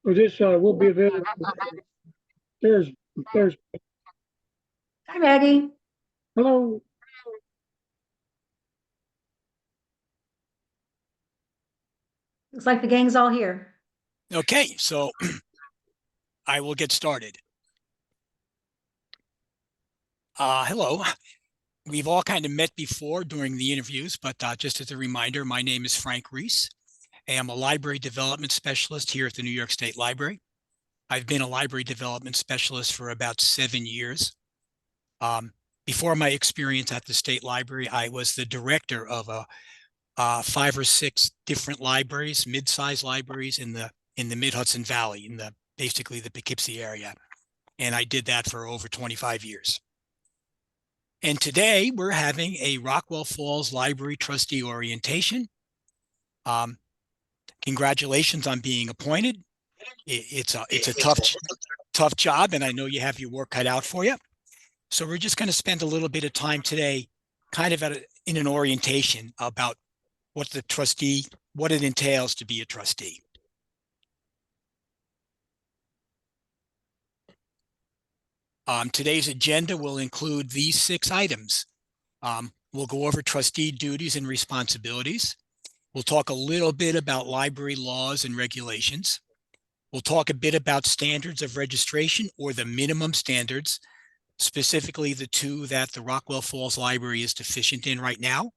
Or this will be available Thursday. Thursday. Hi, Maggie. Hello. Looks like the gang's all here. Okay, so I will get started. Hello. We've all kind of met before during the interviews, but just as a reminder, my name is Frank Reese. I am a library development specialist here at the New York State Library. I've been a library development specialist for about 7 years. Before my experience at the State Library, I was the director of 5 or 6 different libraries, mid-sized libraries in the Mid-Hudson Valley, in basically the Poughkeepsie area. And I did that for over 25 years. And today we're having a Rockwell Falls Library Trustee orientation. Congratulations on being appointed. It's a tough job, and I know you have your work cut out for you. So we're just going to spend a little bit of time today kind of in an orientation about what it entails to be a trustee. Today's agenda will include these 6 items. We'll go over trustee duties and responsibilities. We'll talk a little bit about library laws and regulations. We'll talk a bit about standards of registration, or the minimum standards, specifically the 2 that the Rockwell Falls Library is deficient in right now.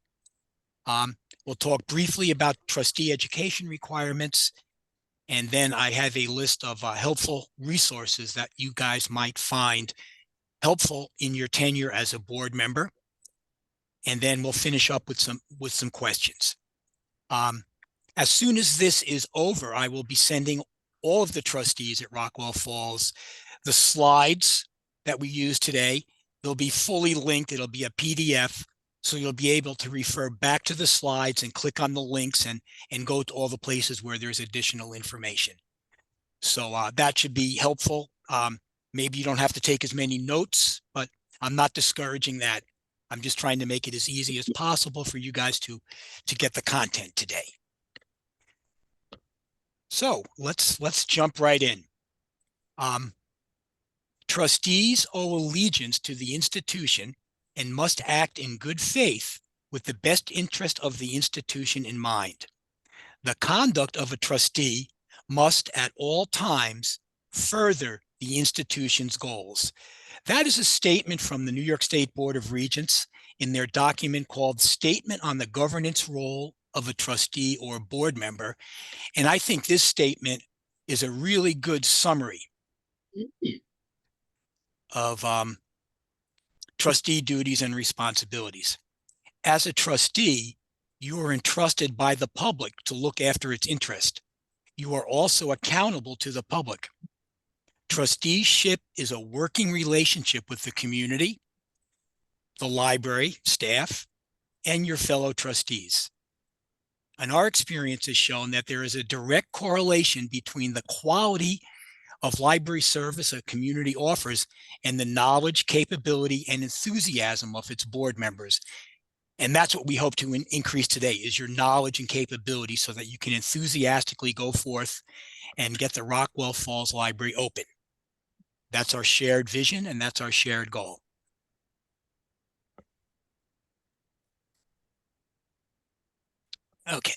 We'll talk briefly about trustee education requirements. And then I have a list of helpful resources that you guys might find helpful in your tenure as a board member. And then we'll finish up with some questions. As soon as this is over, I will be sending all of the trustees at Rockwell Falls the slides that we use today. They'll be fully linked. It'll be a PDF. So you'll be able to refer back to the slides and click on the links and go to all the places where there's additional information. So that should be helpful. Maybe you don't have to take as many notes, but I'm not discouraging that. I'm just trying to make it as easy as possible for you guys to get the content today. So let's jump right in. Trustees owe allegiance to the institution and must act in good faith with the best interest of the institution in mind. The conduct of a trustee must at all times further the institution's goals. That is a statement from the New York State Board of Regents in their document called Statement on the Governance Role of a Trustee or Board Member. And I think this statement is a really good summary of trustee duties and responsibilities. As a trustee, you are entrusted by the public to look after its interest. You are also accountable to the public. Trusteeship is a working relationship with the community, the library, staff, and your fellow trustees. And our experience has shown that there is a direct correlation between the quality of library service a community offers and the knowledge, capability, and enthusiasm of its board members. And that's what we hope to increase today, is your knowledge and capability so that you can enthusiastically go forth and get the Rockwell Falls Library open. That's our shared vision, and that's our shared goal. Okay.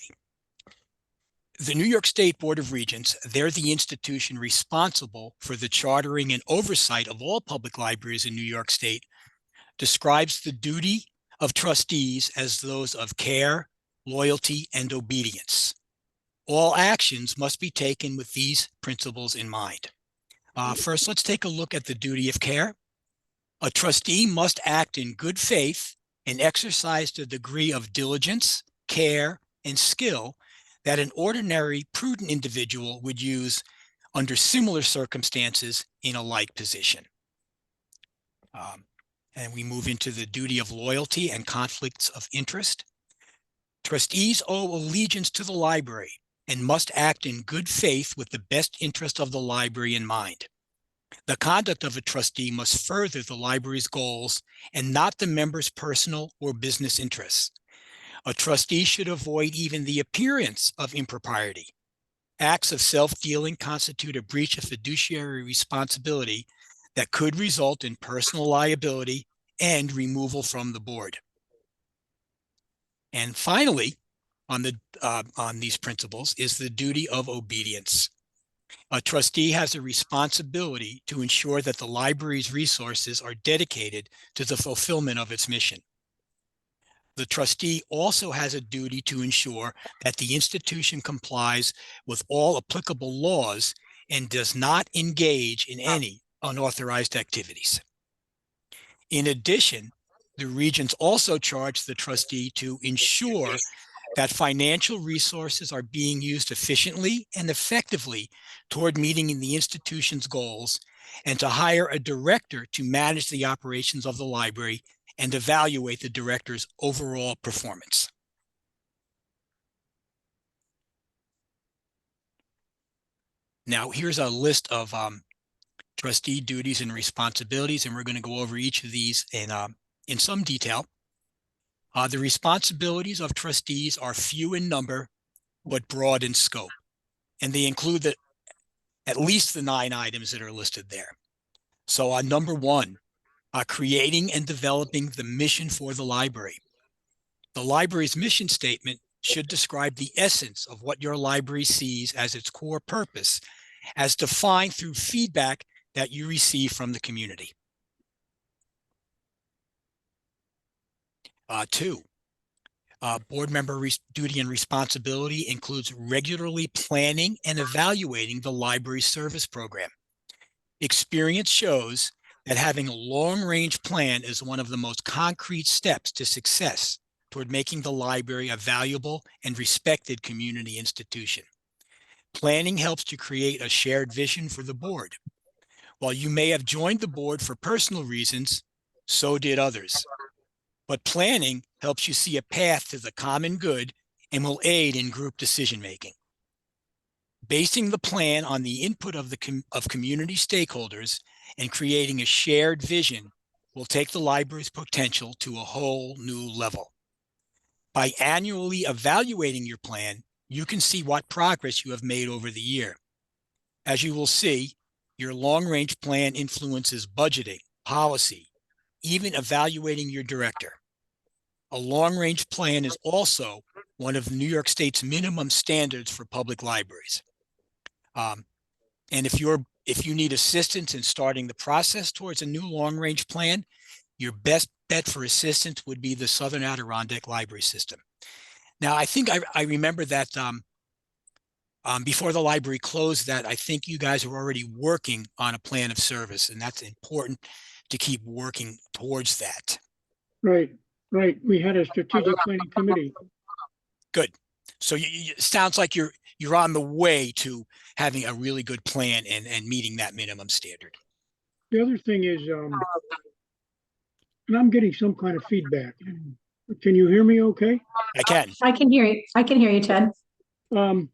The New York State Board of Regents, they're the institution responsible for the chartering and oversight of all public libraries in New York State, describes the duty of trustees as those of care, loyalty, and obedience. All actions must be taken with these principles in mind. First, let's take a look at the duty of care. A trustee must act in good faith and exercise the degree of diligence, care, and skill that an ordinary, prudent individual would use under similar circumstances in a like position. And we move into the duty of loyalty and conflicts of interest. Trustees owe allegiance to the library and must act in good faith with the best interest of the library in mind. The conduct of a trustee must further the library's goals and not the member's personal or business interests. A trustee should avoid even the appearance of impropriety, Acts of self-dealing constitute a breach of fiduciary responsibility that could result in personal liability and removal from the board. And finally, on these principles is the duty of obedience. A trustee has a responsibility to ensure that the library's resources are dedicated to the fulfillment of its mission. The trustee also has a duty to ensure that the institution complies with all applicable laws and does not engage in any unauthorized activities. In addition, the regents also charge the trustee to ensure that financial resources are being used efficiently and effectively toward meeting the institution's goals, and to hire a director to manage the operations of the library and evaluate the director's overall performance. Now, here's a list of trustee duties and responsibilities, and we're going to go over each of these in some detail. The responsibilities of trustees are few in number, but broad in scope, and they include at least the 9 items that are listed there. So on number 1, creating and developing the mission for the library. The library's mission statement should describe the essence of what your library sees as its core purpose, as defined through feedback that you receive from the community. 2, board member duty and responsibility includes regularly planning and evaluating the library's service program. Experience shows that having a long-range plan is one of the most concrete steps to success toward making the library a valuable and respected community institution. Planning helps to create a shared vision for the board. While you may have joined the board for personal reasons, so did others. But planning helps you see a path to the common good and will aid in group decision-making. Basing the plan on the input of community stakeholders and creating a shared vision will take the library's potential to a whole new level. By annually evaluating your plan, you can see what progress you have made over the year. As you will see, your long-range plan influences budgeting, policy, even evaluating your director. A long-range plan is also one of New York State's minimum standards for public libraries. And if you need assistance in starting the process towards a new long-range plan, your best bet for assistance would be the Southern Adirondack Library System. Now, I think I remember that before the library closed, that I think you guys are already working on a plan of service, and that's important to keep working towards that. Right. We had a strategic planning committee. Good. So it sounds like you're on the way to having a really good plan and meeting that minimum standard. The other thing is, and I'm getting some kind of feedback. Can you hear me okay? I can. I can hear you. I can hear you, Ted. The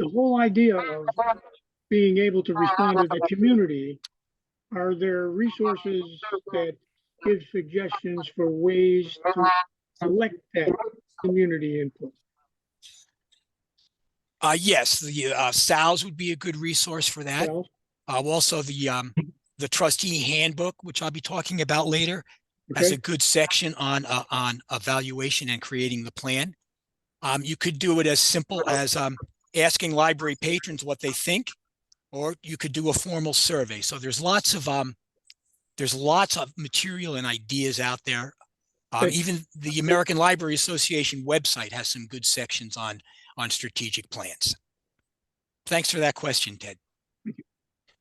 whole idea of being able to respond to the community, are there resources that give suggestions for ways to select that community input? Yes, the SALS would be a good resource for that. Well, Also, the trustee handbook, which I'll be talking about later, has a good section on evaluation and creating the plan. You could do it as simple as asking library patrons what they think, or you could do a formal survey. So there's lots of material and ideas out there. Even the American Library Association website has some good sections on strategic plans. Thanks for that question, Ted.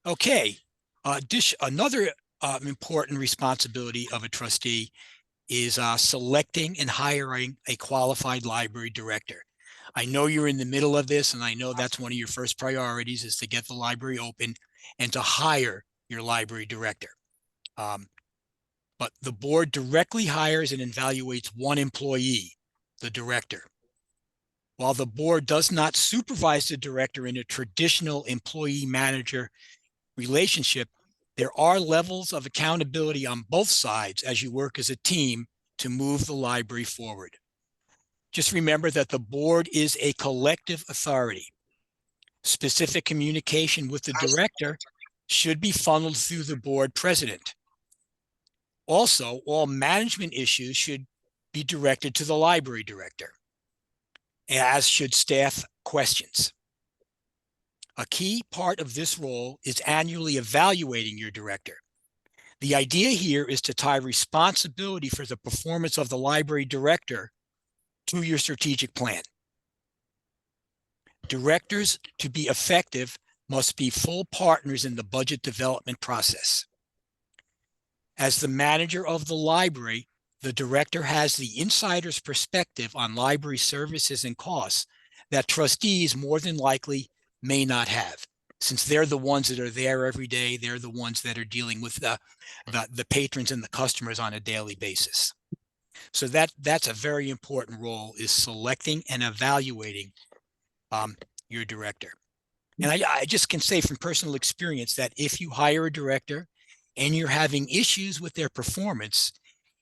Okay, another important responsibility of a trustee is selecting and hiring a qualified library director. I know you're in the middle of this, and I know that's one of your first priorities is to get the library open and to hire your library director. But the board directly hires and evaluates one employee, the director. While the board does not supervise the director in a traditional employee-manager relationship, there are levels of accountability on both sides as you work as a team to move the library forward. Just remember that the board is a collective authority. Specific communication with the director should be funneled through the board president. Also, all management issues should be directed to the library director, as should staff questions. A key part of this role is annually evaluating your director. The idea here is to tie responsibility for the performance of the library director to your strategic plan. Directors, to be effective, must be full partners in the budget development process. As the manager of the library, the director has the insider's perspective on library services and costs that trustees more than likely may not have, since they're the ones that are there every day. They're the ones that are dealing with the patrons and the customers on a daily basis. So that's a very important role, is selecting and evaluating your director. And I just can say from personal experience that if you hire a director and you're having issues with their performance,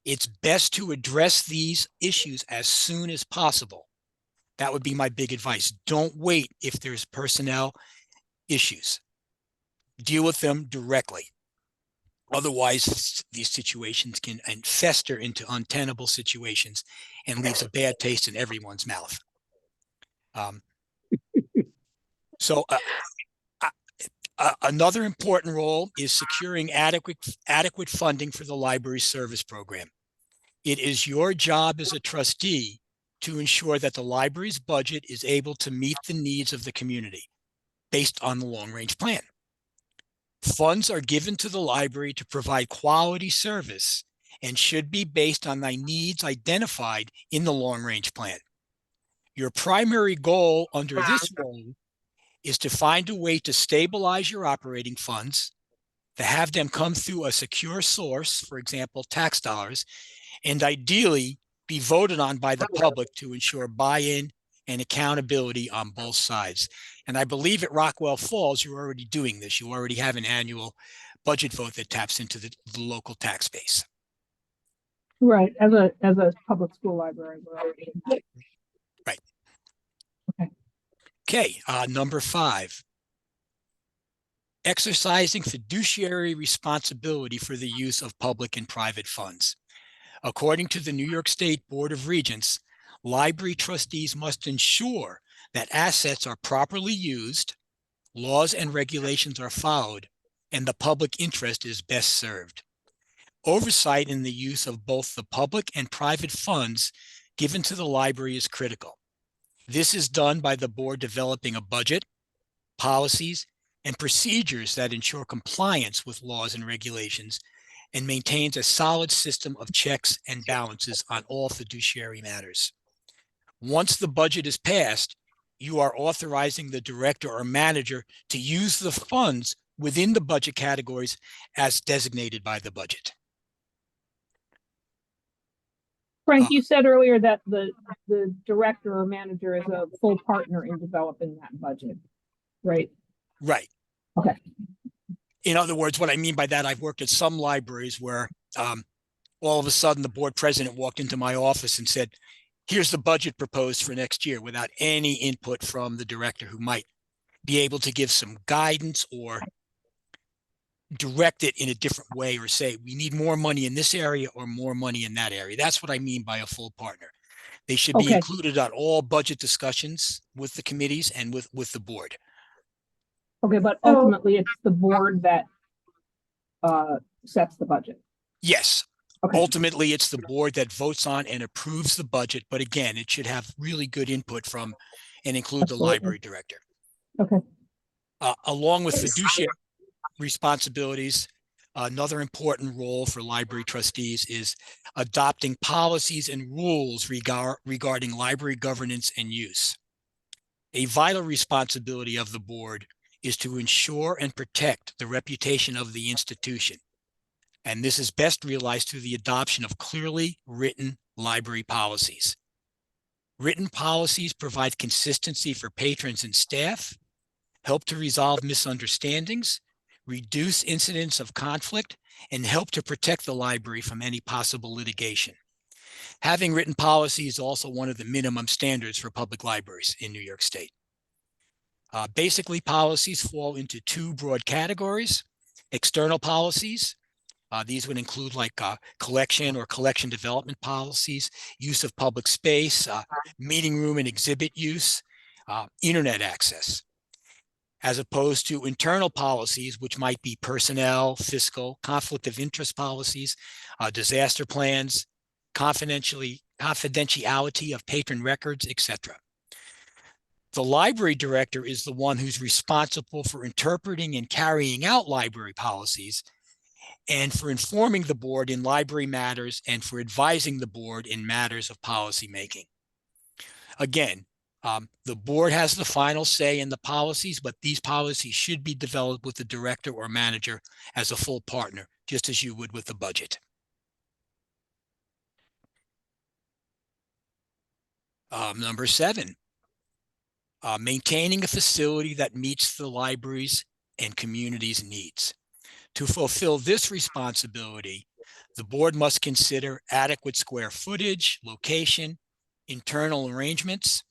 it's best to address these issues as soon as possible. That would be my big advice. Don't wait if there's personnel issues. Deal with them directly. Otherwise, these situations can fester into untenable situations and leaves a bad taste in everyone's mouth. Another important role is securing adequate funding for the library service program. It is your job as a trustee to ensure that the library's budget is able to meet the needs of the community based on the long-range plan. Funds are given to the library to provide quality service and should be based on the needs identified in the long-range plan. Your primary goal under this role is to find a way to stabilize your operating funds, to have them come through a secure source, for example, tax dollars, and ideally be voted on by the public to ensure buy-in and accountability on both sides. And I believe at Rockwell Falls, you're already doing this. You already have an annual budget vote that taps into the local tax base. Right. As a public school library, we're already in that. Right. Okay. Okay, number 5. Exercising fiduciary responsibility for the use of public and private funds. According to the New York State Board of Regents, library trustees must ensure that assets are properly used, laws and regulations are followed, and the public interest is best served. Oversight in the use of both the public and private funds given to the library is critical. This is done by the board developing a budget, policies, and procedures that ensure compliance with laws and regulations and maintains a solid system of checks and balances on all fiduciary matters. Once the budget is passed, you are authorizing the director or manager to use the funds within the budget categories as designated by the budget. Frank, you said earlier that the director or manager is a full partner in developing that budget, right? Right. Okay. In other words, what I mean by that, I've worked at some libraries where all of a sudden the board president walked into my office and said, here's the budget proposed for next year, without any input from the director, who might be able to give some guidance or direct it in a different way, or say, we need more money in this area or more money in that area. That's what I mean by a full partner. They should be included on all budget discussions with the committees and with the board. Okay, but ultimately it's the board that sets the budget. Yes. Okay. Ultimately, it's the board that votes on and approves the budget. But again, it should have really good input from and include the library director. Okay. Along with fiduciary responsibilities, another important role for library trustees is adopting policies and rules regarding library governance and use. A vital responsibility of the board is to ensure and protect the reputation of the institution. And this is best realized through the adoption of clearly written library policies. Written policies provide consistency for patrons and staff, help to resolve misunderstandings, reduce incidents of conflict, and help to protect the library from any possible litigation. Having written policy is also one of the minimum standards for public libraries in New York State. Basically, policies fall into two broad categories: external policies. These would include like collection or collection development policies, use of public space, meeting room and exhibit use, internet access, as opposed to internal policies, which might be personnel, fiscal, conflict of interest policies, disaster plans, confidentiality of patron records, etc. The library director is the one who's responsible for interpreting and carrying out library policies, and for informing the board in library matters, and for advising the board in matters of policy making. Again, the board has the final say in the policies, but these policies should be developed with the director or manager as a full partner, just as you would with the budget. Number 7, maintaining a facility that meets the library's and community's needs. To fulfill this responsibility, the board must consider adequate square footage, location, internal arrangements,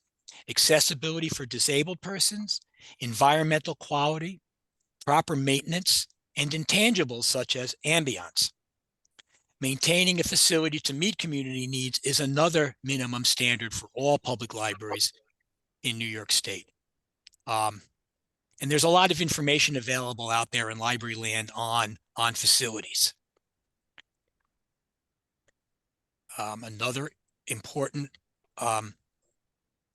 accessibility for disabled persons, environmental quality, proper maintenance, and intangibles such as ambiance. Maintaining a facility to meet community needs is another minimum standard for all public libraries in New York State. And there's a lot of information available out there in library land on facilities. Another important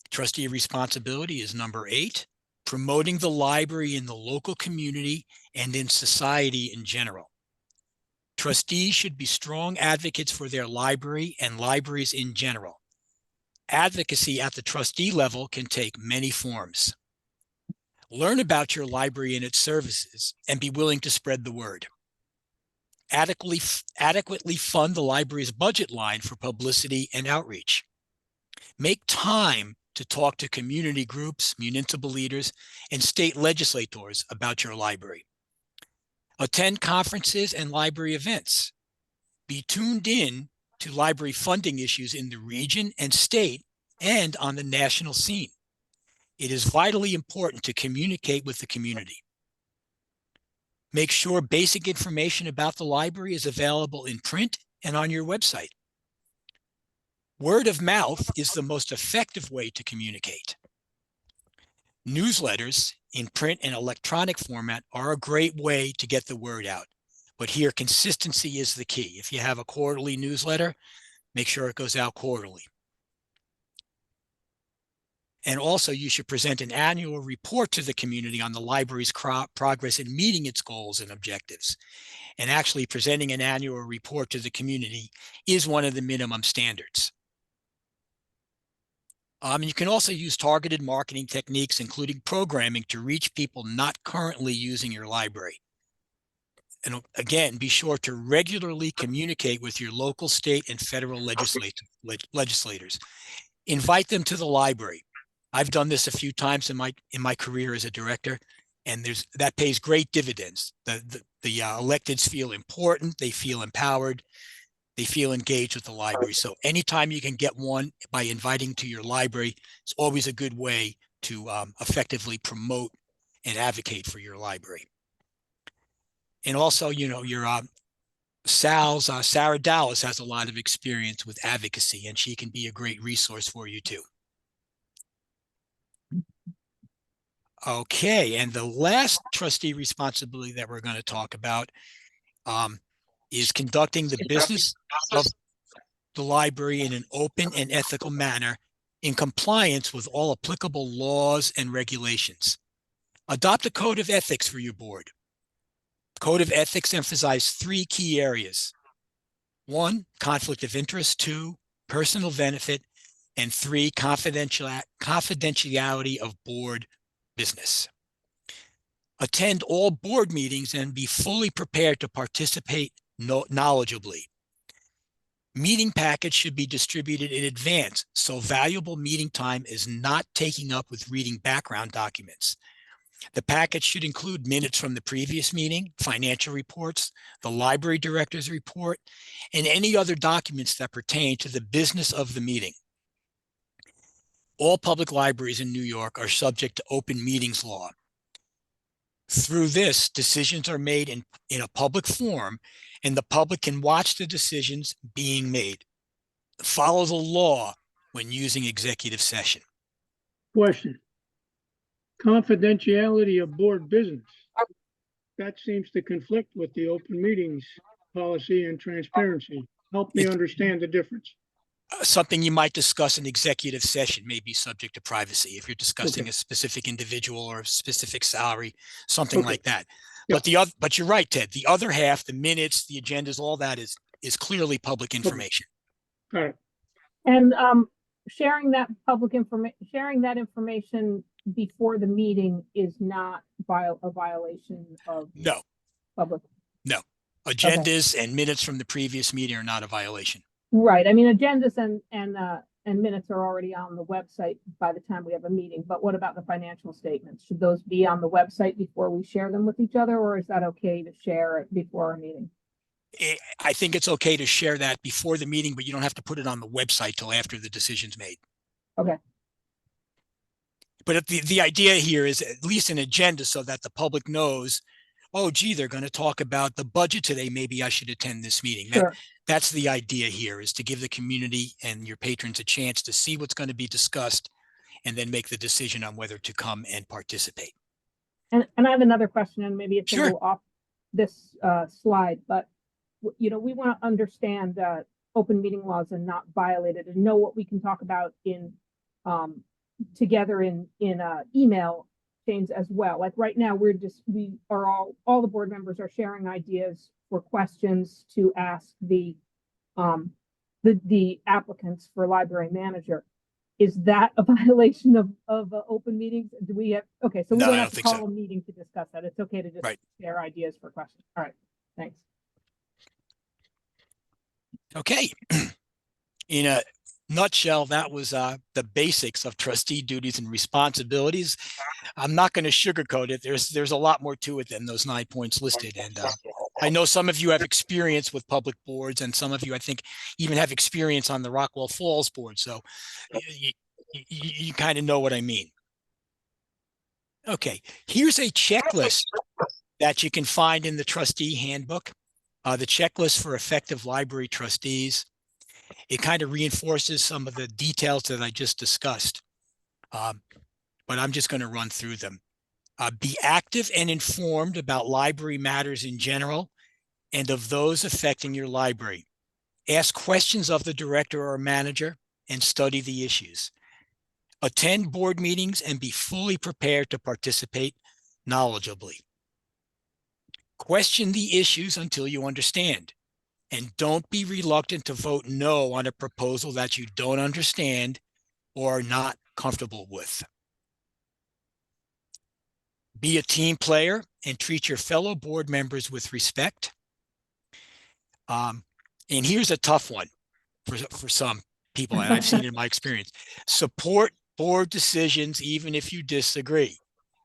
trustee responsibility is number 8, promoting the library in the local community and in society in general. Trustees should be strong advocates for their library and libraries in general. Advocacy at the trustee level can take many forms. Learn about your library and its services and be willing to spread the word. Adequately fund the library's budget line for publicity and outreach. Make time to talk to community groups, municipal leaders, and state legislators about your library. Attend conferences and library events. Be tuned in to library funding issues in the region and state and on the national scene. It is vitally important to communicate with the community. Make sure basic information about the library is available in print and on your website. Word of mouth is the most effective way to communicate. Newsletters in print and electronic format are a great way to get the word out, but here consistency is the key. If you have a quarterly newsletter, make sure it goes out quarterly. And also, you should present an annual report to the community on the library's progress in meeting its goals and objectives. And actually, presenting an annual report to the community is one of the minimum standards. You can also use targeted marketing techniques, including programming, to reach people not currently using your library. And again, be sure to regularly communicate with your local, state, and federal legislators. Invite them to the library. I've done this a few times in my career as a director, and that pays great dividends. The electeds feel important, they feel empowered, they feel engaged with the library. So anytime you can get one by inviting to your library, it's always a good way to effectively promote and advocate for your library. And also, your Sarah Dallas has a lot of experience with advocacy, and she can be a great resource for you too. Okay, and the last trustee responsibility that we're going to talk about is conducting the business of the library in an open and ethical manner in compliance with all applicable laws and regulations. Adopt a code of ethics for your board. Code of ethics emphasizes 3 key areas. 1, conflict of interest. 2, personal benefit. And 3, confidentiality of board business. Attend all board meetings and be fully prepared to participate knowledgeably. Meeting packets should be distributed in advance, so valuable meeting time is not taken up with reading background documents. The package should include minutes from the previous meeting, financial reports, the library director's report, and any other documents that pertain to the business of the meeting. All public libraries in New York are subject to open meetings law. Through this, decisions are made in a public forum, and the public can watch the decisions being made. Follow the law when using executive session. Question. Confidentiality of board business. That seems to conflict with the open meetings policy and transparency. Help me understand the difference. Something you might discuss in executive session may be subject to privacy if you're discussing Okay. a specific individual or a specific salary, something Okay. like that. Yeah. But you're right, Ted. The other half, the minutes, the agendas, all that is clearly public information. Got it. And sharing that sharing that information before the meeting is not a violation of No, public. agendas and minutes from the previous meeting are not a violation. Right. I mean, agendas and minutes are already on the website by the time we have a meeting. But what about the financial statements? Should those be on the website before we share them with each other, or is that okay to share it before our meeting? I think it's okay to share that before the meeting, but you don't have to put it on the website till after the decision's made. Okay. But the idea here is at least an agenda so that the public knows, oh, gee, they're going to talk about the budget today. Maybe I should attend this meeting. Sure. That's the idea here, is to give the community and your patrons a chance to see what's going to be discussed and then make the decision on whether to come and participate. And I have another question, and maybe it's Sure. a little off this slide, but we want to understand open meeting laws and not violate it, and know what we can talk about in together in email chains as well. Like right now, we are all the board members are sharing ideas for questions to ask the applicants for library manager. Is that a violation of open meetings? Do we have, okay, so we No, don't I have don't to think call so. a meeting to discuss that. It's okay to just Right. share ideas for questions. All right, thanks. Okay. In a nutshell, that was the basics of trustee duties and responsibilities. I'm not going to sugarcoat it. There's a lot more to it than those 9 points listed. And I know some of you have experience with public boards, and some of you, I think, even have experience on the Rockwell Falls board. So you kind of know what I mean. Okay, here's a checklist that you can find in the trustee handbook, the checklist for effective library trustees. It kind of reinforces some of the details that I just discussed, but I'm just going to run through them. Be active and informed about library matters in general and of those affecting your library. Ask questions of the director or manager and study the issues. Attend board meetings and be fully prepared to participate knowledgeably. Question the issues until you understand. And don't be reluctant to vote no on a proposal that you don't understand or are not comfortable with. Be a team player and treat your fellow board members with respect. And here's a tough one for some people, and I've seen it in my experience. Support board decisions even if you disagree.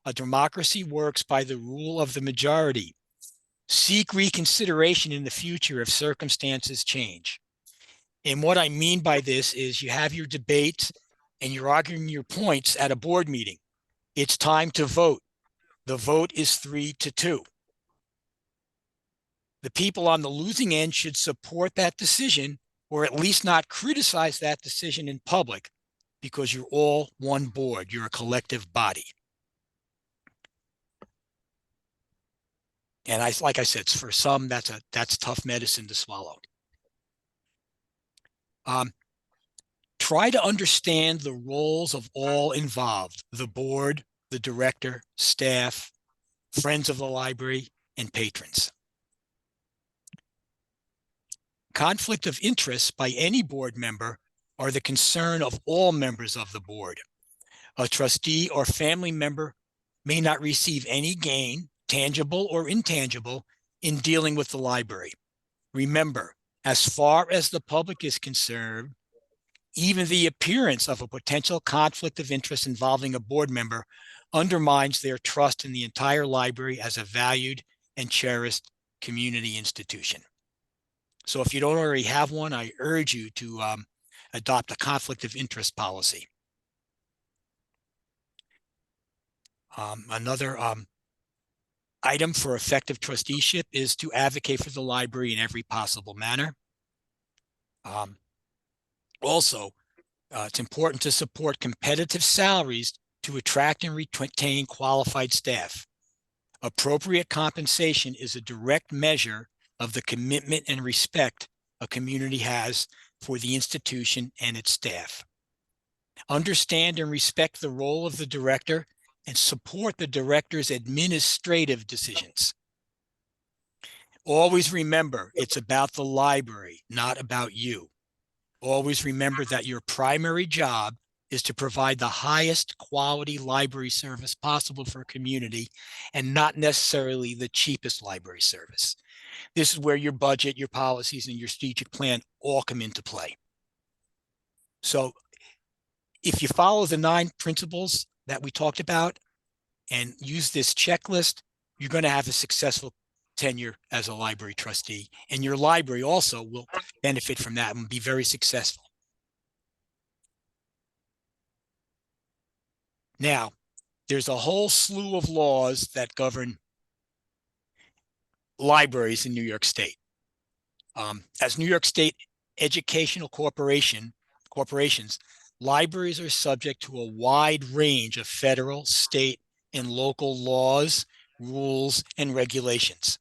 A democracy works by the rule of the majority. Seek reconsideration in the future if circumstances change. And what I mean by this is you have your debates and you're arguing your points at a board meeting. It's time to vote. The vote is 3-2. The people on the losing end should support that decision, or at least not criticize that decision in public, because you're all one board. You're a collective body. And like I said, for some, that's tough medicine to swallow. Try to understand the roles of all involved: the board, the director, staff, friends of the library, and patrons. Conflict of interest by any board member are the concern of all members of the board. A trustee or family member may not receive any gain, tangible or intangible, in dealing with the library. Remember, as far as the public is concerned, even the appearance of a potential conflict of interest involving a board member undermines their trust in the entire library as a valued and cherished community institution. So if you don't already have one, I urge you to adopt a conflict of interest policy. Another item for effective trusteeship is to advocate for the library in every possible manner. Also, it's important to support competitive salaries to attract and retain qualified staff. Appropriate compensation is a direct measure of the commitment and respect a community has for the institution and its staff. Understand and respect the role of the director and support the director's administrative decisions. Always remember, it's about the library, not about you. Always remember that your primary job is to provide the highest quality library service possible for a community and not necessarily the cheapest library service. This is where your budget, your policies, and your strategic plan all come into play. So if you follow the 9 principles that we talked about and use this checklist, you're going to have a successful tenure as a library trustee, and your library also will benefit from that and be very successful. Now, there's a whole slew of laws that govern libraries in New York State. As New York State educational corporations, libraries are subject to a wide range of federal, state, and local laws, rules, and regulations.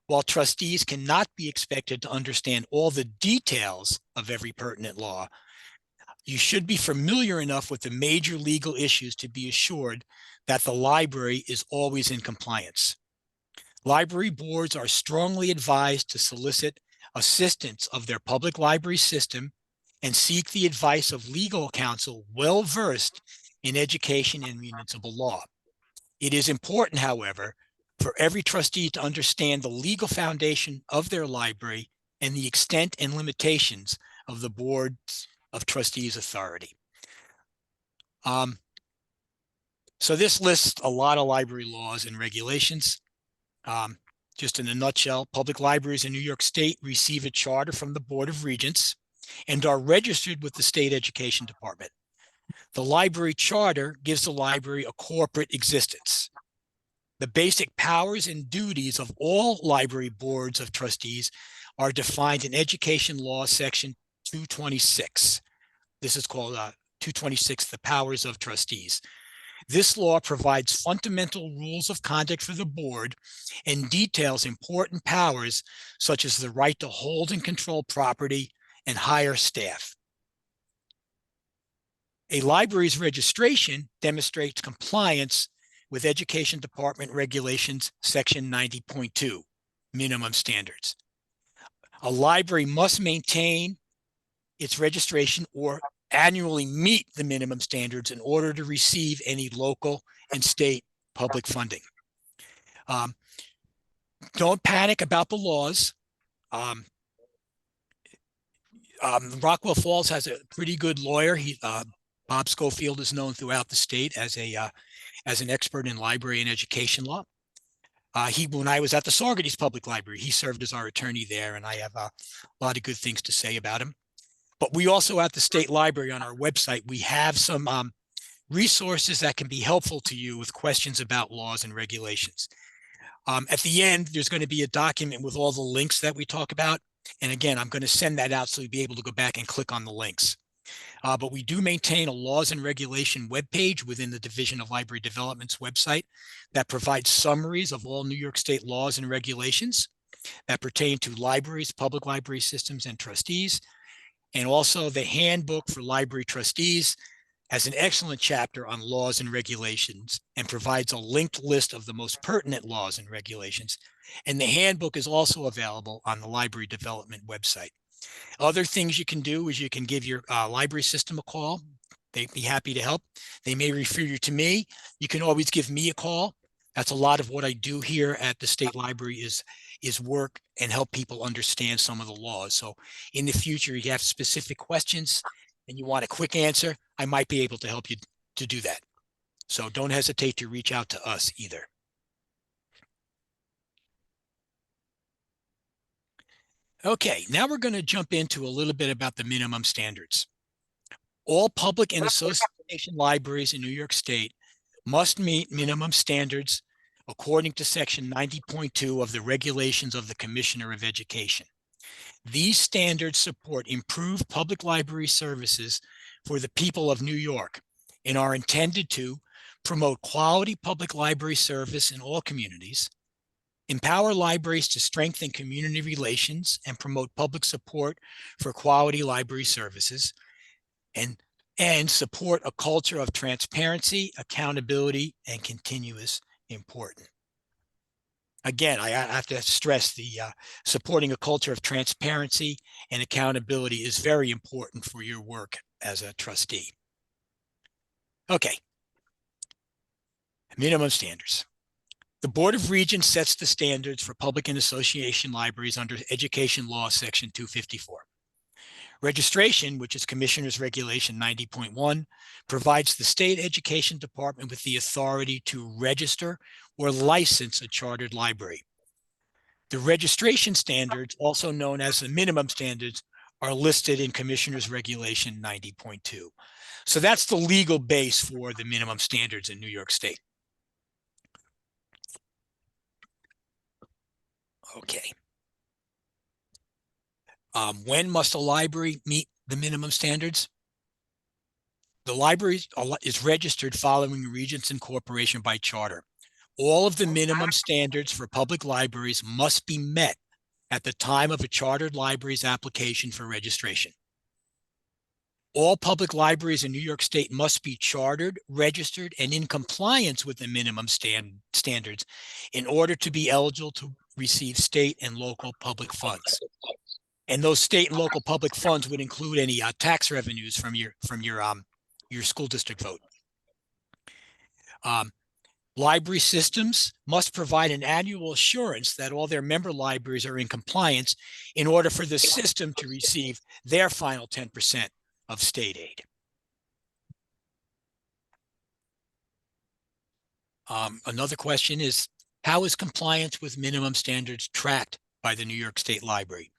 While trustees cannot be expected to understand all the details of every pertinent law, you should be familiar enough with the major legal issues to be assured that the library is always in compliance. Library boards are strongly advised to solicit assistance of their public library system and seek the advice of legal counsel well-versed in education and municipal law. It is important, however, for every trustee to understand the legal foundation of their library and the extent and limitations of the Board of Trustees' authority. So this lists a lot of library laws and regulations. Just in a nutshell, public libraries in New York State receive a charter from the Board of Regents and are registered with the State Education Department. The library charter gives the library a corporate existence. The basic powers and duties of all library boards of trustees are defined in Education Law Section 226. This is called 226, the powers of trustees. This law provides fundamental rules of conduct for the board and details important powers such as the right to hold and control property and hire staff. A library's registration demonstrates compliance with Education Department Regulations Section 90.2, minimum standards. A library must maintain its registration or annually meet the minimum standards in order to receive any local and state public funding. Don't panic about the laws. Rockwell Falls has a pretty good lawyer. Bob Schofield is known throughout the state as an expert in library and education law. When I was at the Saugerties Public Library, he served as our attorney there, and I have a lot of good things to say about him. But we also at the State Library on our website, we have some resources that can be helpful to you with questions about laws and regulations. At the end, there's going to be a document with all the links that we talk about. And again, I'm going to send that out so you'll be able to go back and click on the links. But we do maintain a laws and regulation webpage within the Division of Library Development's website that provides summaries of all New York State laws and regulations that pertain to libraries, public library systems, and trustees. And also the handbook for library trustees has an excellent chapter on laws and regulations and provides a linked list of the most pertinent laws and regulations. And the handbook is also available on the library development website. Other things you can do is you can give your library system a call. They'd be happy to help. They may refer you to me. You can always give me a call. That's a lot of what I do here at the State Library is work and help people understand some of the laws. So in the future, you have specific questions and you want a quick answer, I might be able to help you to do that. So don't hesitate to reach out to us either. Okay, now we're going to jump into a little bit about the minimum standards. All public and association libraries in New York State must meet minimum standards according to section 90.2 of the regulations of the Commissioner of Education. These standards support improved public library services for the people of New York and are intended to promote quality public library service in all communities, empower libraries to strengthen community relations and promote public support for quality library services, and support a culture of transparency, accountability, and continuous improvement. Again, I have to stress the supporting a culture of transparency and accountability is very important for your work as a trustee. Okay. Minimum standards. The Board of Regents sets the standards for public and association libraries under Education Law, Section 254. Registration, which is Commissioner's Regulation 90.1, provides the State Education Department with the authority to register or license a chartered library. The registration standards, also known as the minimum standards, are listed in Commissioner's Regulation 90.2. So that's the legal base for the minimum standards in New York State. Okay. When must a library meet the minimum standards? The library is registered following Regents Incorporation by charter. All of the minimum standards for public libraries must be met at the time of a chartered library's application for registration. All public libraries in New York State must be chartered, registered, and in compliance with the minimum standards in order to be eligible to receive state and local public funds. And those state and local public funds would include any tax revenues from your school district vote. Library systems must provide an annual assurance that all their member libraries are in compliance in order for the system to receive their final 10% of state aid. Another question is, how is compliance with minimum standards tracked by the New York State Library?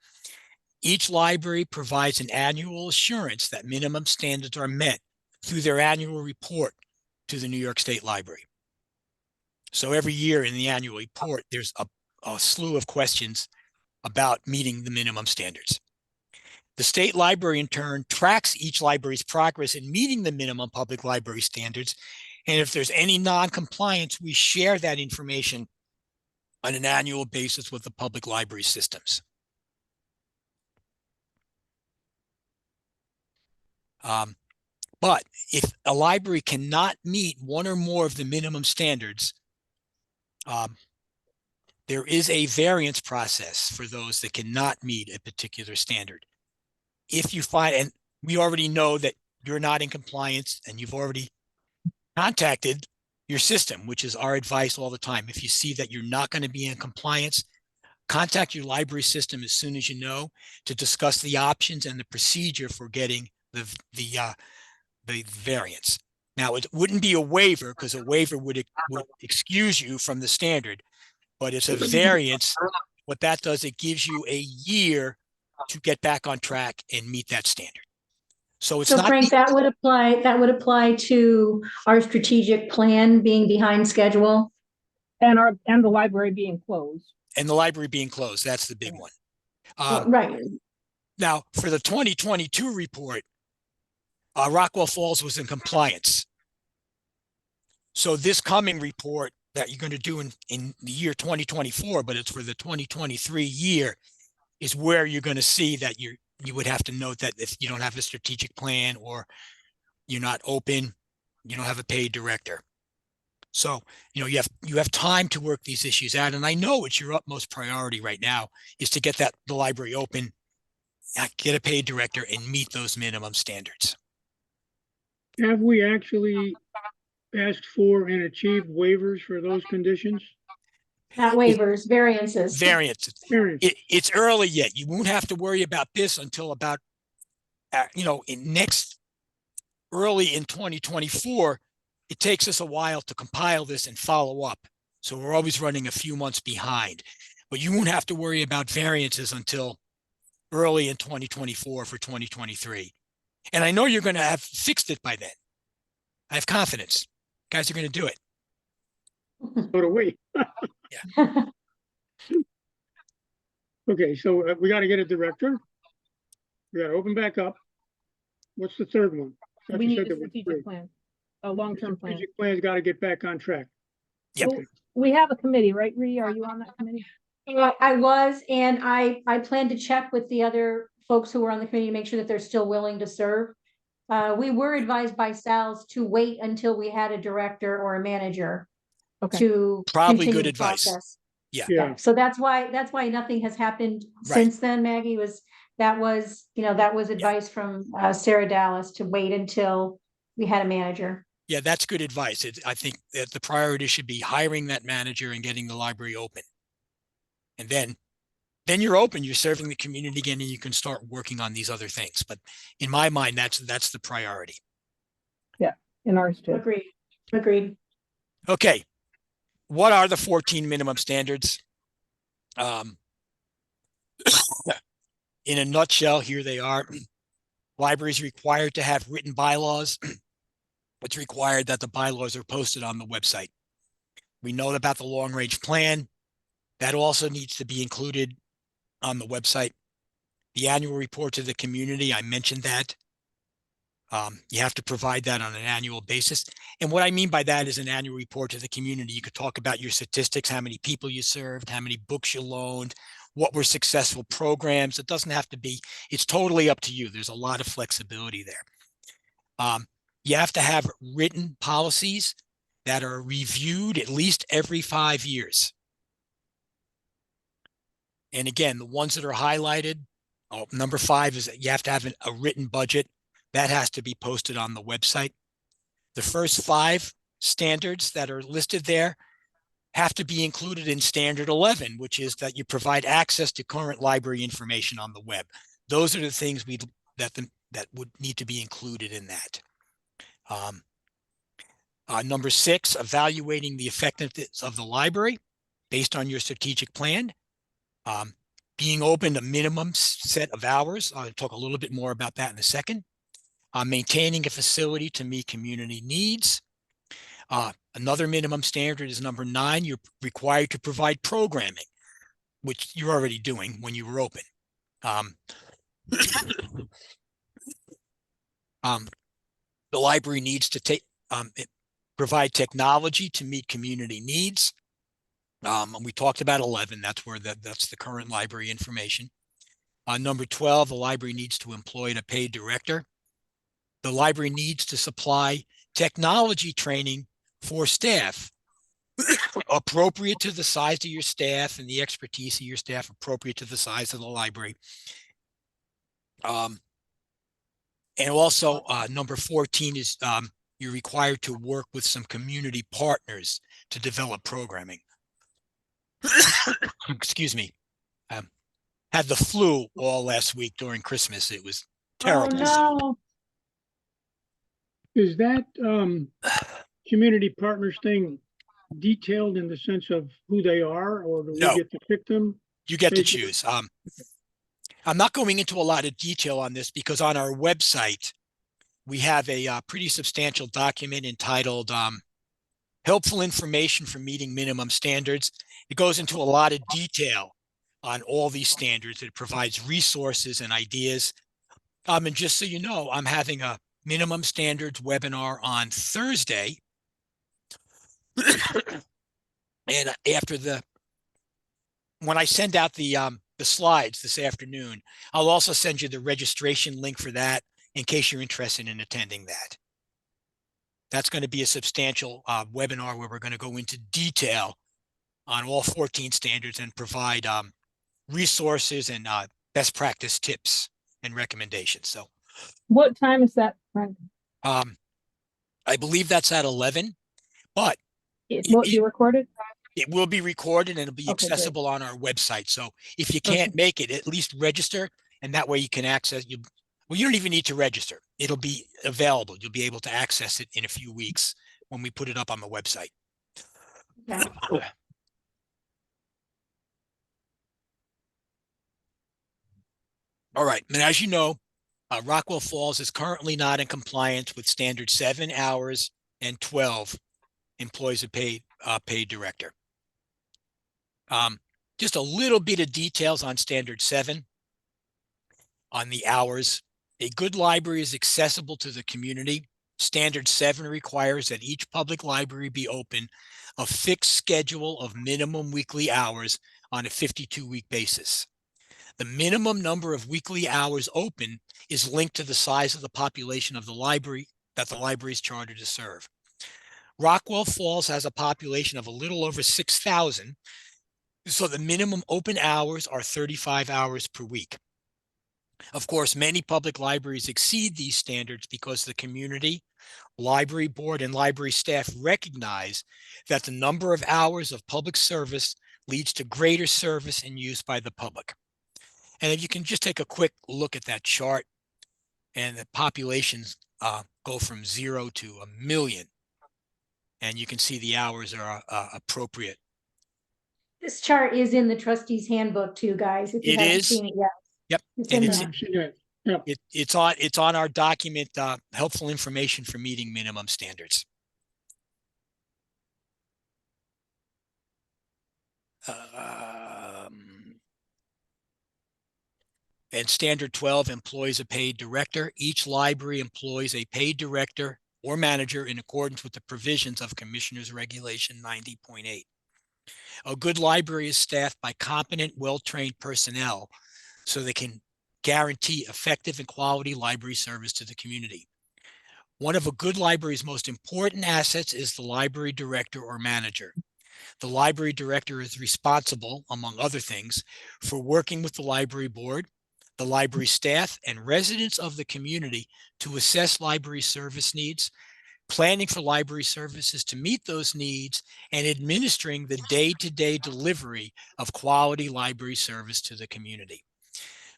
Each library provides an annual assurance that minimum standards are met through their annual report to the New York State Library. So every year in the annual report, there's a slew of questions about meeting the minimum standards. The state library, in turn, tracks each library's progress in meeting the minimum public library standards. And if there's any non-compliance, we share that information on an annual basis with the public library systems. But if a library cannot meet one or more of the minimum standards, there is a variance process for those that cannot meet a particular standard. If you find, and we already know that you're not in compliance and you've already contacted your system, which is our advice all the time. If you see that you're not going to be in compliance, contact your library system as soon as you know to discuss the options and the procedure for getting the variance. Now, it wouldn't be a waiver because a waiver would excuse you from the standard, but it's a variance. What that does, it gives you a year to get back on track and meet that standard. So it's not Frank, that would apply to our strategic plan being behind schedule. And the library being closed. And the library being closed, that's the big one. Right. Now, for the 2022 report, Rockwell Falls was in compliance. So this coming report that you're going to do in the year 2024, but it's for the 2023 year, is where you're going to see that you would have to note that if you don't have a strategic plan or you're not open, you don't have a paid director. So, you have time to work these issues out. And I know it's your utmost priority right now is to get the library open, get a paid director, and meet those minimum standards. Have we actually asked for and achieved waivers for those conditions? Not waivers, variances. Variances. It's early yet. You won't have to worry about this until about, early in 2024. It takes us a while to compile this and follow up. So we're always running a few months behind. But you won't have to worry about variances until early in 2024 for 2023. And I know you're going to have fixed it by then. I have confidence. Guys are going to do it. So do we. Okay, so we got to get a director. We got to open back up. What's the third one? I thought We you need said a there were three. strategic plan, a long-term plan. Strategic plan's got to get back on track. Yep. Well, we have a committee, right, Ree? Are you on that committee? I was, and I plan to check with the other folks who were on the committee to make sure that they're still willing to serve. We were advised by Sal's to wait until we had a director or a manager Okay. to Probably continue good the advice. process. Yeah. Yeah, So that's why nothing has happened since then, Maggie. That was advice from Sarah Dallas to wait until we had a manager. Yeah, that's good advice. I think that the priority should be hiring that manager and getting the library open. And then you're open, you're serving the community again, and you can start working on these other things. But in my mind, that's the priority. In ours too. Agreed. Okay. What are the 14 minimum standards? In a nutshell, here they are. Libraries required to have written bylaws. It's required that the bylaws are posted on the website. We know about the long range plan. That also needs to be included on the website. The annual report to the community, I mentioned that. You have to provide that on an annual basis. And what I mean by that is an annual report to the community. You could talk about your statistics, how many people you served, how many books you loaned, what were successful programs. It doesn't have to be, it's totally up to you. There's a lot of flexibility there. You have to have written policies that are reviewed at least every 5 years. And again, the ones that are highlighted, number 5 is that you have to have a written budget. That has to be posted on the website. The first 5 standards that are listed there have to be included in standard 11, which is that you provide access to current library information on the web. Those are the things that would need to be included in that. Number 6, evaluating the effectiveness of the library based on your strategic plan. Being open a minimum set of hours. I'll talk a little bit more about that in a second. Maintaining a facility to meet community needs. Another minimum standard is number 9. You're required to provide programming, which you're already doing when you were open. The library needs to provide technology to meet community needs. We talked about 11. That's where that's the current library information. Number 12, the library needs to employ a paid director. The library needs to supply technology training for staff appropriate to the size of your staff and the expertise of your staff, appropriate to the size of the library. And also number 14 is you're required to work with some community partners to develop programming. Excuse me. Had the flu all last week during Christmas. It was terrible. Oh, no. is that community partners thing detailed in the sense of who they are, or do we No. get to pick them? You get to Basically. choose. I'm not going into a lot of detail on this because on our website, we have a pretty substantial document entitled Helpful Information for Meeting Minimum Standards. It goes into a lot of detail on all these standards. It provides resources and ideas. And just so you know, I'm having a minimum standards webinar on Thursday. And when I send out the slides this afternoon, I'll also send you the registration link for that in case you're interested in attending that. That's going to be a substantial webinar where we're going to go into detail on all 14 standards and provide resources and best practice tips and recommendations. So What time is that, Frank? I believe that's at 11, but It won't be recorded? it will be recorded and it'll be Okay, great. accessible on our website. So if you can't make it, at least register, and that way you can access you. Well, you don't even need to register. It'll be available. You'll be able to access it in a few weeks when we put it up on the website. Okay. All right. And as you know, Rockwell Falls is currently not in compliance with standard 7 hours and 12 employees are paid paid director. Just a little bit of details on standard 7 on the hours. A good library is accessible to the community. Standard 7 requires that each public library be open a fixed schedule of minimum weekly hours on a 52-week basis. The minimum number of weekly hours open is linked to the size of the population of the library that the library is chartered to serve. Rockwell Falls has a population of a little over 6,000, so the minimum open hours are 35 hours per week. Of course, many public libraries exceed these standards because the community, library board, and library staff recognize that the number of hours of public service leads to greater service and use by the public. And if you can just take a quick look at that chart, and the populations go from 0 to 1 million, and you can see the hours are appropriate. This chart is in the trustees handbook too, guys, if you It haven't is. seen it yet. Yep. It's And in it's there. I've seen that. Yeah. it's on our document, helpful information for meeting minimum standards. And standard 12 employs a paid director. Each library employs a paid director or manager in accordance with the provisions of Commissioner's Regulation 90.8. A good library is staffed by competent, well-trained personnel so they can guarantee effective and quality library service to the community. One of a good library's most important assets is the library director or manager. The library director is responsible, among other things, for working with the library board, the library staff, and residents of the community to assess library service needs, planning for library services to meet those needs, and administering the day-to-day delivery of quality library service to the community.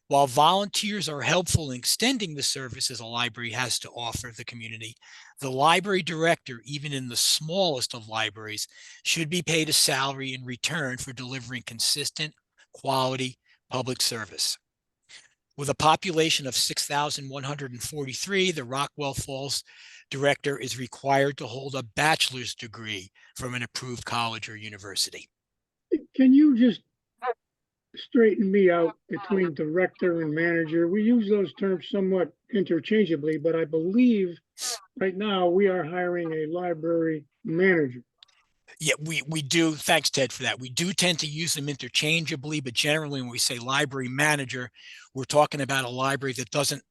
While volunteers are helpful in extending the services a library has to offer the community, the library director, even in the smallest of libraries, should be paid a salary in return for delivering consistent, quality public service. With a population of 6,143, the Rockwell Falls director is required to hold a bachelor's degree from an approved college or university. Can you just straighten me out between director and manager? We use those terms somewhat interchangeably, but I believe right now we are hiring a library manager. Yeah, we do. Thanks, Ted, for that. We do tend to use them interchangeably, but generally when we say library manager, we're talking about a library that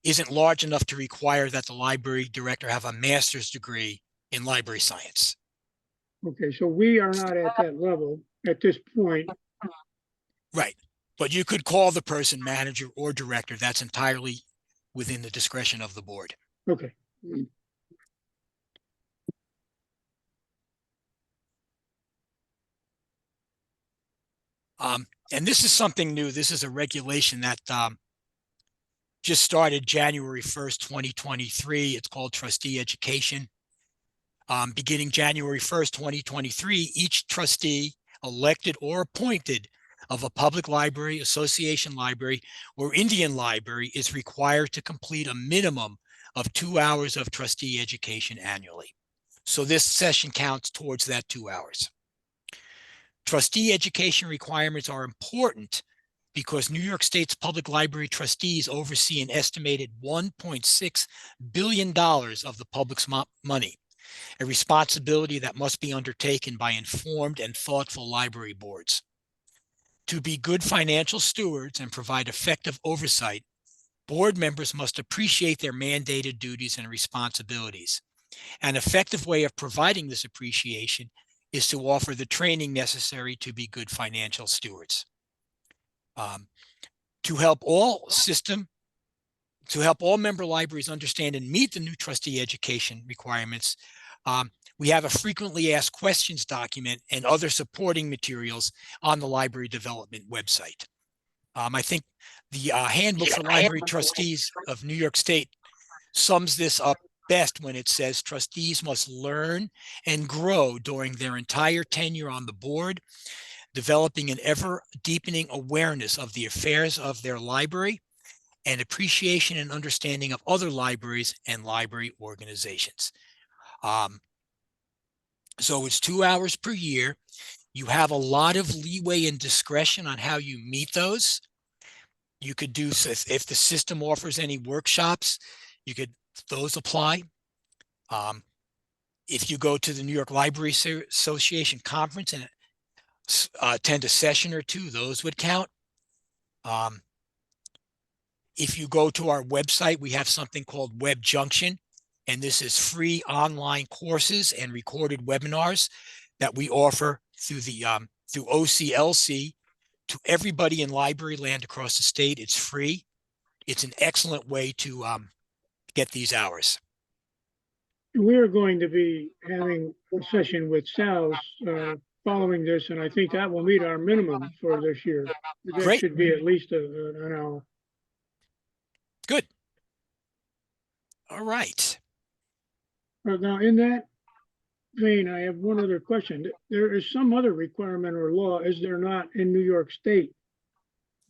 isn't large enough to require that the library director have a master's degree in library science. Okay, so we are not at that level at this point. Right. But you could call the person manager or director. That's entirely within the discretion of the board. Okay. And this is something new. This is a regulation that just started January 1st, 2023. It's called Trustee Education. Beginning January 1st, 2023, each trustee, elected or appointed, of a public library, association library, or Indian library is required to complete a minimum of 2 hours of trustee education annually. So this session counts towards that 2 hours. Trustee education requirements are important because New York State's public library trustees oversee an estimated $1.6 billion of the public's money, a responsibility that must be undertaken by informed and thoughtful library boards. To be good financial stewards and provide effective oversight, board members must appreciate their mandated duties and responsibilities. An effective way of providing this appreciation is to offer the training necessary to be good financial stewards. To help all member libraries understand and meet the new trustee education requirements, we have a frequently asked questions document and other supporting materials on the library development website. I think the handbook for library trustees of New York State sums this up best when it says trustees must learn and grow during their entire tenure on the board, developing an ever deepening awareness of the affairs of their library and appreciation and understanding of other libraries and library organizations. So it's 2 hours per year. You have a lot of leeway and discretion on how you meet those. You could do, if the system offers any workshops, you could, those apply. If you go to the New York Library Association conference and attend a session or two, those would count. If you go to our website, we have something called Web Junction, and this is free online courses and recorded webinars that we offer through the through OCLC to everybody in library land across the state. It's free. It's an excellent way to get these hours. We're going to be having a session with Sal's following this, and I think that will meet our minimum for this year. That Great. should be at least an hour. Good. All right. Now, in that vein, I have one other question. There is some other requirement or law, is there not, in New York State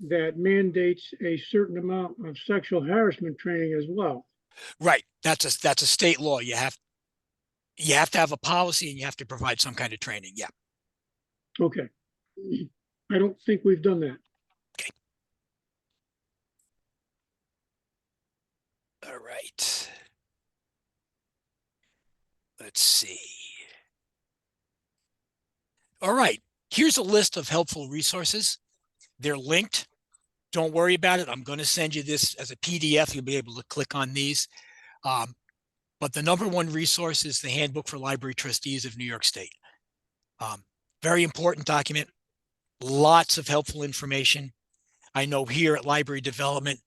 that mandates a certain amount of sexual harassment training as well? Right. That's a state law. You have to have a policy and you have to provide some kind of training. Yeah. Okay. I don't think we've done that. Okay. All right. Let's see. All right. Here's a list of helpful resources. They're linked. Don't worry about it. I'm going to send you this as a PDF. You'll be able to click on these. But the number one resource is the Handbook for Library Trustees of New York State. Very important document. Lots of helpful information. I know here at Library Development,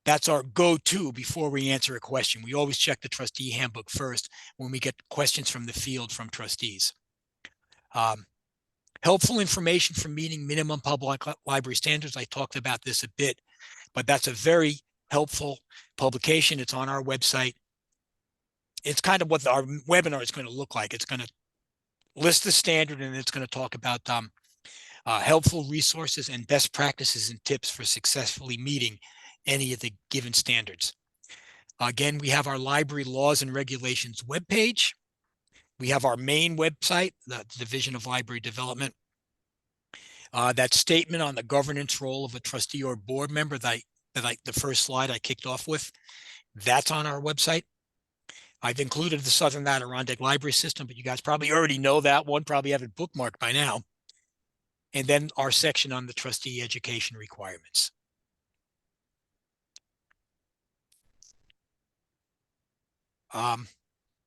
that's our go-to before we answer a question. We always check the trustee handbook first when we get questions from the field from trustees. Helpful information for meeting minimum public library standards. I talked about this a bit, but that's a very helpful publication. It's on our website. It's kind of what our webinar is going to look like. It's going to list the standard and it's going to talk about helpful resources and best practices and tips for successfully meeting any of the given standards. Again, we have our library laws and regulations webpage. We have our main website, the Division of Library Development. That statement on the governance role of a trustee or board member the first slide I kicked off with, that's on our website. I've included the Southern Adirondack Library System, but you guys probably already know that one, probably have it bookmarked by now. And then our section on the trustee education requirements.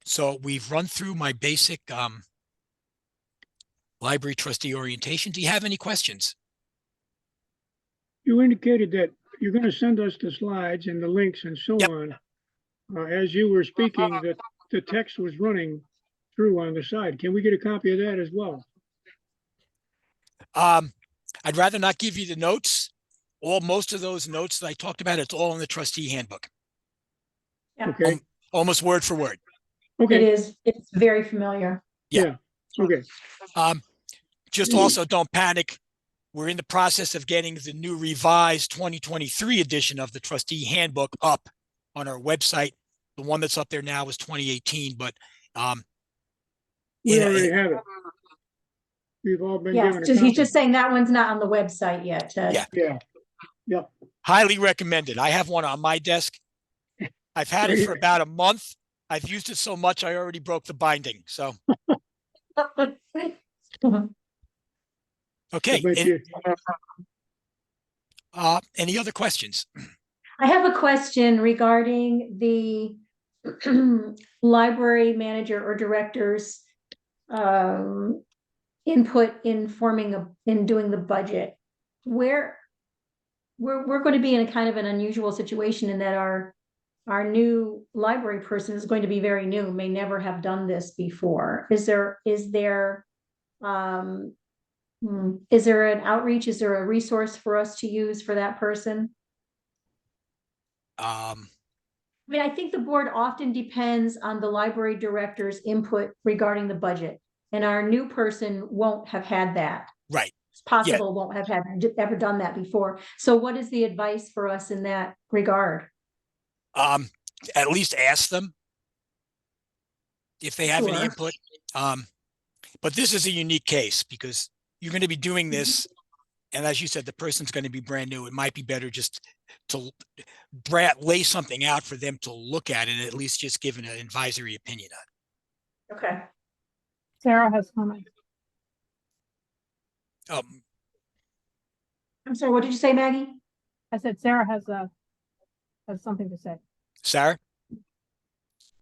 So we've run through my basic library trustee orientation. Do you have any questions? You indicated that you're going to send us the slides and the links and so on. As you were speaking, that the text was running through on the side. Can we get a copy of that as well? I'd rather not give you the notes. Most of those notes that I talked about, it's all in the trustee handbook. Yeah. Okay. Almost word for word. Okay. It is. It's very familiar. Yeah. Okay. Just also don't panic. We're in the process of getting the new revised 2023 edition of the trustee handbook up on our website. The one that's up there now is 2018, but we already have it. We've all been Yes, given a copy. he's just saying that one's not on the website yet. Yeah. Yeah. Highly recommended. I have one on my desk. I've had it for about a month. I've used it so much, I already broke the binding. So, okay. Any other questions? I have a question regarding the library manager or director's input in doing the budget. We're going to be in a kind of an unusual situation in that our new library person is going to be very new, may never have done this before. Is there an outreach? Is there a resource for us to use for that person? I mean, I think the board often depends on the library director's input regarding the budget, and our new person won't have had that. Right. It's possible won't have ever done that before. So what is the advice for us in that regard? At least ask them if they have any input. But this is a unique case because you're going to be doing this. And as you said, the person's going to be brand new. It might be better just to lay something out for them to look at and at least just give an advisory opinion on. Okay. Sarah has comments. I'm sorry, what did you say, Maggie? I said Sarah has something to say. Sarah?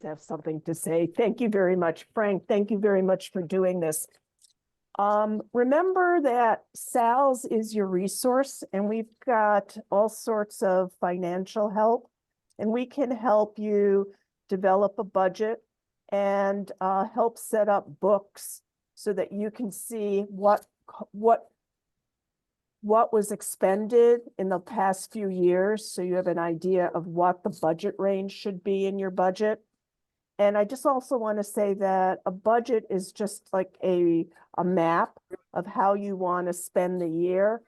Have something to say. Thank you very much, Frank. Thank you very much for doing this. Remember that Sal's is your resource, and we've got all sorts of financial help, and we can help you develop a budget and help set up books so that you can see what was expended in the past few years, so you have an idea of what the budget range should be in your budget. And I just also want to say that a budget is just like a map of how you want to spend the year,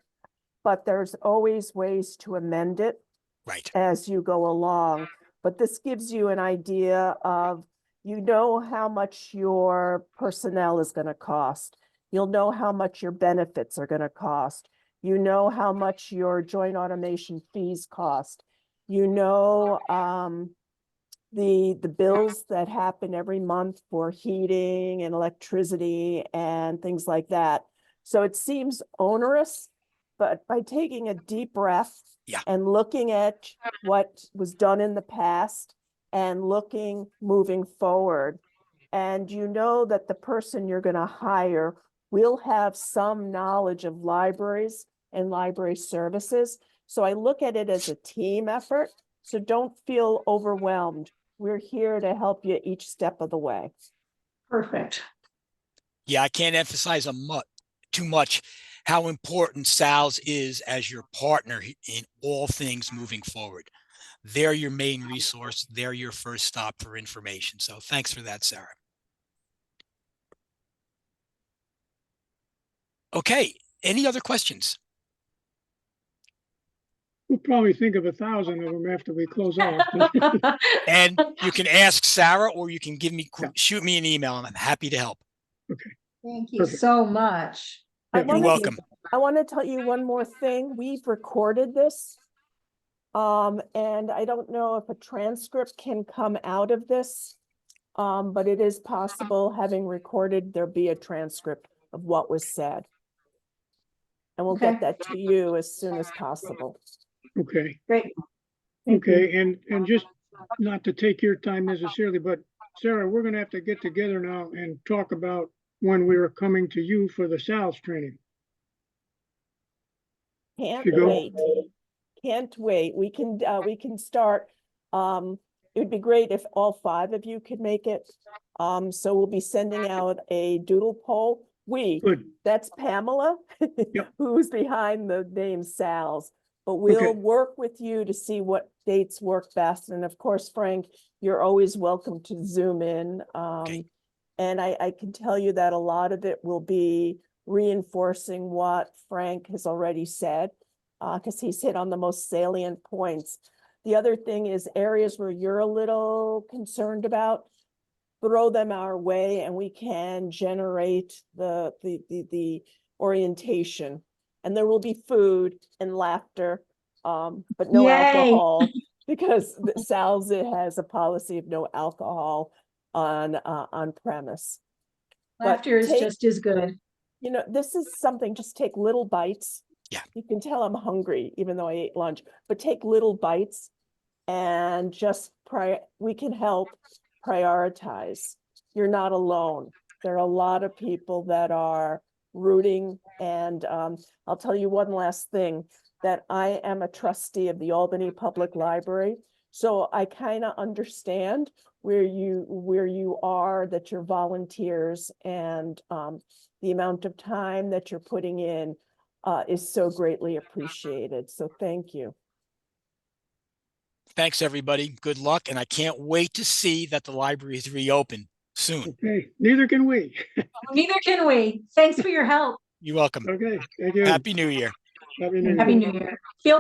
but there's always ways to amend it Right. as you go along. But this gives you an idea of, you know, how much your personnel is going to cost. You'll know how much your benefits are going to cost. You know how much your joint automation fees cost. You know, the bills that happen every month for heating and electricity and things like that. So it seems onerous, but by taking a deep breath and looking at what was done in the past and looking moving forward, and you know that the person you're going to hire will have some knowledge of libraries and library services. So I look at it as a team effort. So don't feel overwhelmed. We're here to help you each step of the way. Perfect. Yeah, I can't emphasize too much how important Sal's is as your partner in all things moving forward. They're your main resource. They're your first stop for information. So thanks for that, Sarah. Okay, any other questions? We'll probably think of 1,000 of them after we close off. And you can ask Sarah, or you can shoot me an email, and I'm happy to help. Okay. Thank you Perfect. so much. Yeah, You're welcome. I want to tell you one more thing. We've recorded this. And I don't know if a transcript can come out of this. But it is possible, having recorded, there'll be a transcript of what was said. And we'll Okay. get that to you as soon as possible. Okay. Great. Okay. And just not to take your time necessarily, but Sarah, we're going to have to get together now and talk about when we are coming to you for the Sal's training. Can't You go. wait. Can't wait. We can start. It would be great if all 5 of you could make it. So we'll be sending out a doodle poll. Good. That's Pamela, Yep. who's behind the name Sal's. But we'll Okay. work with you to see what dates work best. And of course, Frank, you're always welcome to Zoom in. Okay. And I can tell you that a lot of it will be reinforcing what Frank has already said, because he's hit on the most salient points. The other thing is areas where you're a little concerned about, throw them our way and we can generate the orientation. And there will be food and laughter, but no Yay. alcohol, because Sal's has a policy of no alcohol on premise. Laughter is just as good. You know, this is something, just take little bites. Yeah. You can tell I'm hungry, even though I ate lunch, but take little bites and just we can help prioritize. You're not alone. There are a lot of people that are rooting. And I'll tell you one last thing, that I am a trustee of the Albany Public Library. So I kind of understand where you are, that you're volunteers, and the amount of time that you're putting in is so greatly appreciated. So thank you. Thanks, everybody. Good luck. And I can't wait to see that the library is reopened soon. Okay. Neither can we. Neither can we. Thanks for your help. You're welcome. Okay. Thank you. Happy New Year. Happy New Year. Happy New Year. Feel